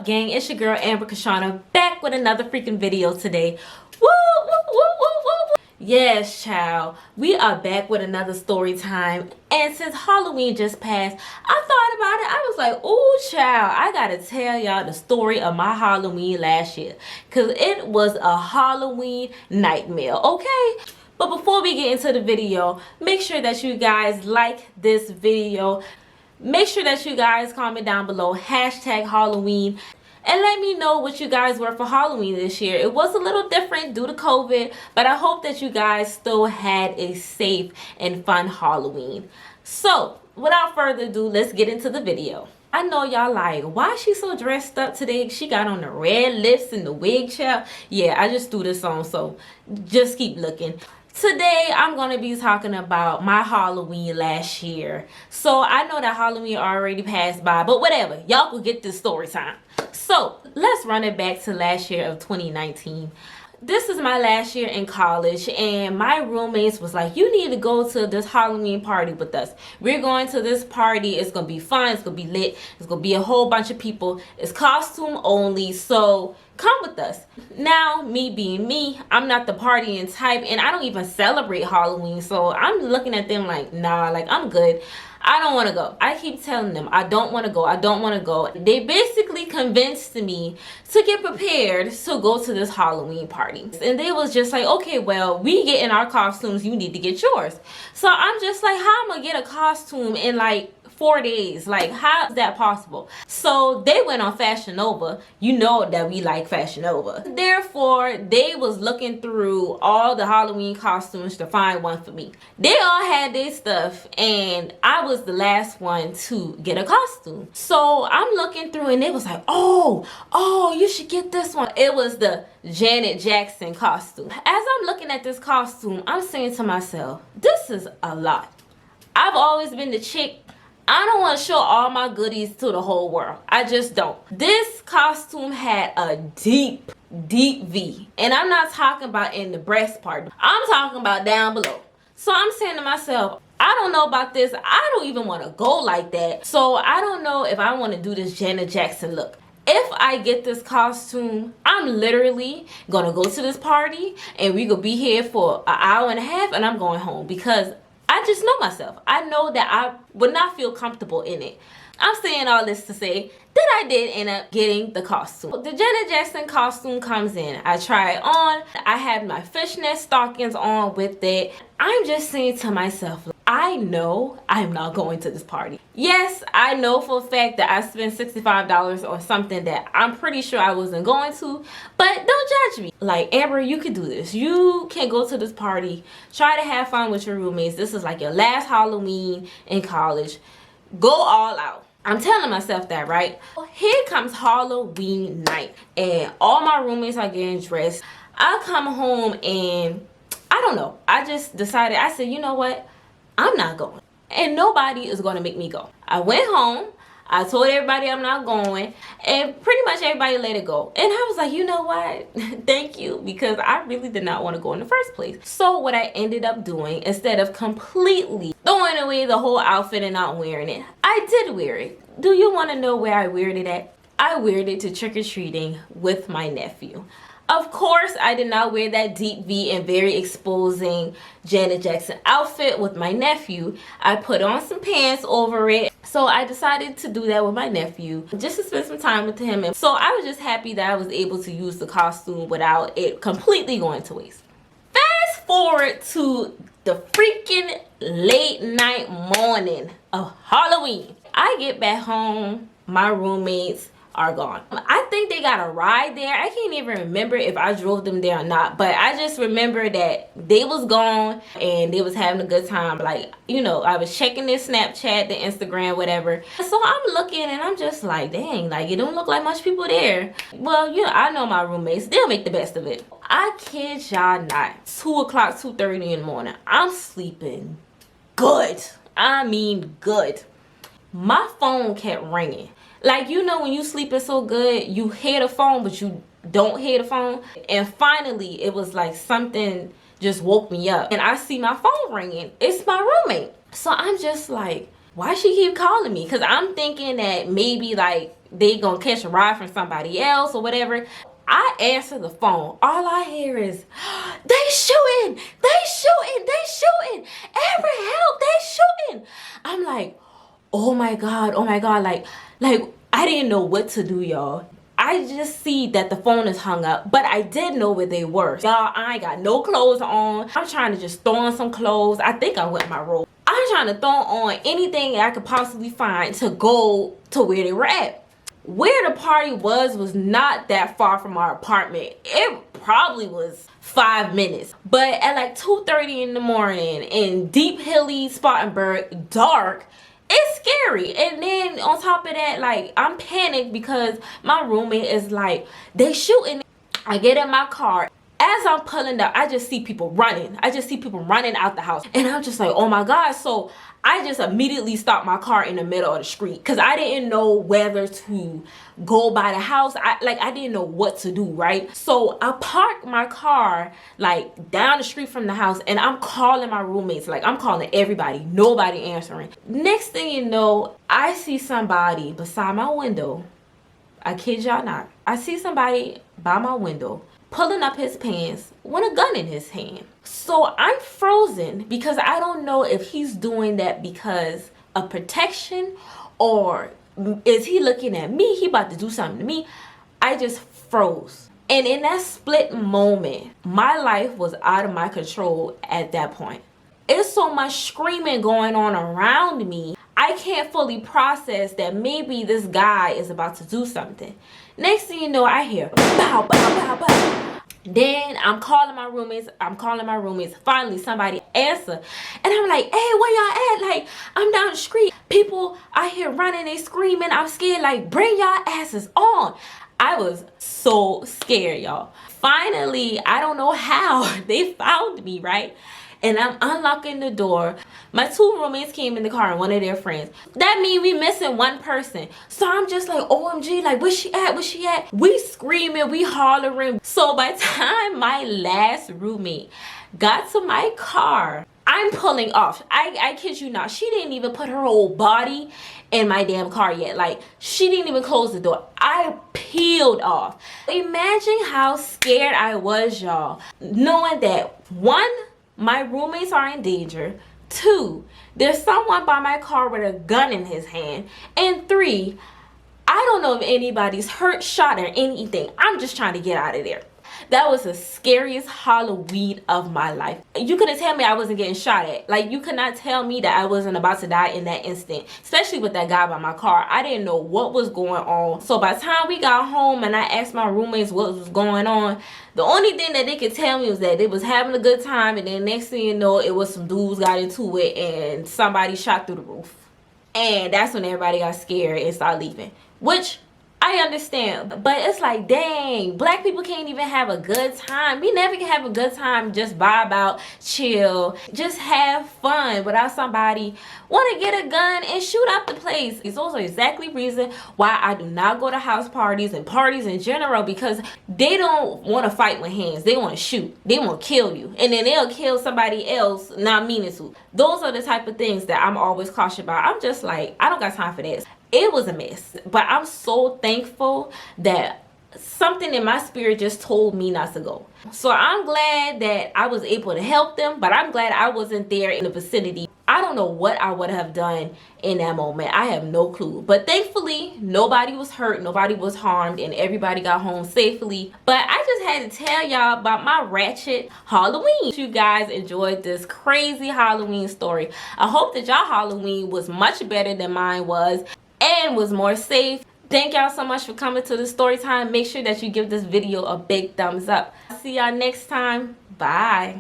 up, gang? It's your girl Amber Kashana back with another freaking video today. Woo, woo, woo, woo, woo, woo. Yes, child, we are back with another story time. And since Halloween just passed, I thought about it. I was like, oh, child, I gotta tell y'all the story of my Halloween last year, because it was a Halloween nightmare, okay? But before we get into the video, make sure that you guys like this video. Make sure that you guys comment down below #Halloween and let me know what you guys were for Halloween this year. It was a little different due to COVID, but I hope that you guys still had a safe and fun Halloween. So without further ado, let's get into the video. I know y'all like, why is she so dressed up today? She got on the red lips and the wig, child. Yeah, I just threw this on, so just keep looking. Today, I'm going to be talking about my Halloween last year. So, I know that Halloween already passed by, but whatever. Y'all can get this story time. So, let's run it back to last year of 2019. This is my last year in college, and my roommates was like, you need to go to this Halloween party with us. We're going to this party. It's going to be fun. It's going to be lit. It's going to be a whole bunch of people. It's costume only, so come with us. Now, me being me, I'm not the partying type, and I don't even celebrate Halloween, so I'm looking at them like, nah, like, I'm good. I don't want to go. I keep telling them I don't want to go. I don't want to go. They basically convinced me to get prepared to go to this Halloween party. And they was just like, okay, well, we get in our costumes. You need to get yours. So I'm just like, how am I going to get a costume in like 4 days? Like, how is that possible? So they went on Fashion Nova. You know that we like Fashion Nova. Therefore, they was looking through all the Halloween costumes to find one for me. They all had their stuff, and I was the last one to get a costume. So I'm looking through, and they was like, oh, you should get this one. It was the Janet Jackson costume. As I'm looking at this costume, I'm saying to myself, this is a lot. I've always been the chick, I don't want to show all my goodies to the whole world. I just don't. This costume had a deep V. And I'm not talking about in the breast part. I'm talking about down below. So I'm saying to myself, I don't know about this. I don't even want to go like that. So I don't know if I want to do this Janet Jackson look. If I get this costume, I'm literally going to go to this party and we could be here for an hour and a half and I'm going home, because I just know myself. I know that I would not feel comfortable in it. I'm saying all this to say that I did end up getting the costume. The Janet Jackson costume comes in. I try it on. I had my fishnet stockings on with it. I'm just saying to myself, I know I'm not going to this party. Yes, I know for a fact that I spent $65 on something that I'm pretty sure I wasn't going to, but don't judge me. Like, Amber, you can do this. You can go to this party, try to have fun with your roommates. This is like your last Halloween in college. Go all out. I'm telling myself that, right? Here comes Halloween night, and all my roommates are getting dressed. I come home and I don't know. I just decided, I said, you know what? I'm not going. And nobody is going to make me go. I went home. I told everybody I'm not going. And pretty much everybody let it go. And I was like, you know what? Thank you. Because I really did not want to go in the first place. So what I ended up doing, instead of completely throwing away the whole outfit and not wearing it, I did wear it. Do you want to know where I wore it at? I wore it to trick-or-treating with my nephew. Of course, I did not wear that deep V and very exposing Janet Jackson outfit with my nephew. I put on some pants over it. So I decided to do that with my nephew, just to spend some time with him. And so I was just happy that I was able to use the costume without it completely going to waste. Fast forward to the freaking late night morning of Halloween. I get back home, my roommates are gone. I think they got a ride there. I can't even remember if I drove them there or not, but I just remember that they was gone and they was having a good time. Like, you know, I was checking their Snapchat, their Instagram, whatever. So I'm looking and I'm just like, dang, like, it don't look like much people there. Well, you know, I know my roommates, they'll make the best of it. I kid y'all not, 2 o'clock, 2:30 in the morning, I'm sleeping good. I mean good. My phone kept ringing. Like, you know, when you sleeping so good, you hear the phone, but you don't hear the phone. And finally, it was like something just woke me up. And I see my phone ringing. It's my roommate. So I'm just like, why she keep calling me? Because I'm thinking that maybe like they gonna catch a ride from somebody else or whatever. I answer the phone. All I hear is, they shooting, they shooting, they shooting. Amber, help, they shooting. I'm like, oh my God, oh my God. Like I didn't know what to do, y'all. I just see that the phone is hung up, but I did know where they were. Y'all, I ain't got no clothes on. I'm trying to just throw on some clothes. I think I wet my robe. I'm trying to throw on anything I could possibly find to go to where they were at. Where the party was not that far from our apartment. It probably was 5 minutes. But at like 2:30 in the morning in deep hilly Spartanburg, dark, it's scary. And then on top of that, like, I'm panicked because my roommate is like, they shooting. I get in my car. As I'm pulling up, I just see people running. I just see people running out the house. And I'm just like, oh my God. So I just immediately stopped my car in the middle of the street because I didn't know whether to go by the house. I didn't know what to do, right? So I parked my car like down the street from the house, and I'm calling my roommates. Like, I'm calling everybody, nobody answering. Next thing you know, I see somebody beside my window. I kid y'all not. I see somebody by my window pulling up his pants with a gun in his hand. So I'm frozen because I don't know if he's doing that because of protection, or is he looking at me? He about to do something to me. I just froze. And in that split moment, my life was out of my control at that point. It's so much screaming going on around me. I can't fully process that maybe this guy is about to do something. Next thing you know, I hear bow, bow, bow, bow. Then I'm calling my roommates. Finally, somebody answer. And I'm like, hey, where y'all at? Like, I'm down the street. People out here running, they screaming. I'm scared. Like, bring y'all asses on. I was so scared, y'all. Finally, I don't know how they found me, right? And I'm unlocking the door. My 2 roommates came in the car and one of their friends. That means we missing one person. So I'm just like, OMG, like, where's she at? Where's she at? We screaming, we hollering. So by the time my last roommate got to my car, I'm pulling off. I kid you not. She didn't even put her whole body in my damn car yet. Like, she didn't even close the door. I peeled off. Imagine how scared I was, y'all. Knowing that, 1, my roommates are in danger. 2, there's someone by my car with a gun in his hand. And 3, I don't know if anybody's hurt, shot, or anything. I'm just trying to get out of there. That was the scariest Halloween of my life. You couldn't tell me I wasn't getting shot at. Like, you could not tell me that I wasn't about to die in that instant. Especially with that guy by my car. I didn't know what was going on. So by the time we got home and I asked my roommates what was going on, the only thing that they could tell me was that they was having a good time, and then next thing you know, it was some dudes got into it and somebody shot through the roof. And that's when everybody got scared and started leaving. Which I understand, but it's like, dang, black people can't even have a good time. We never can have a good time, just vibe out, chill, just have fun without somebody want to get a gun and shoot up the place. Those are exactly reason why I do not go to house parties and parties in general, because they don't want to fight with hands. They want to shoot. They want to kill you, and then they'll kill somebody else not meaning to. Those are the type of things that I'm always cautious about. I'm just like, I don't got time for this. It was a mess, but I'm so thankful that something in my spirit just told me not to go. So I'm glad that I was able to help them, but I'm glad I wasn't there in the vicinity. I don't know what I would have done in that moment. I have no clue. But thankfully, nobody was hurt, nobody was harmed, and everybody got home safely. But I just had to tell y'all about my ratchet Halloween. You guys enjoyed this crazy Halloween story. I hope that y'all Halloween was much better than mine was and was more safe. Thank y'all so much for coming to the story time. Make sure that you give this video a big thumbs up. See y'all next time. Bye.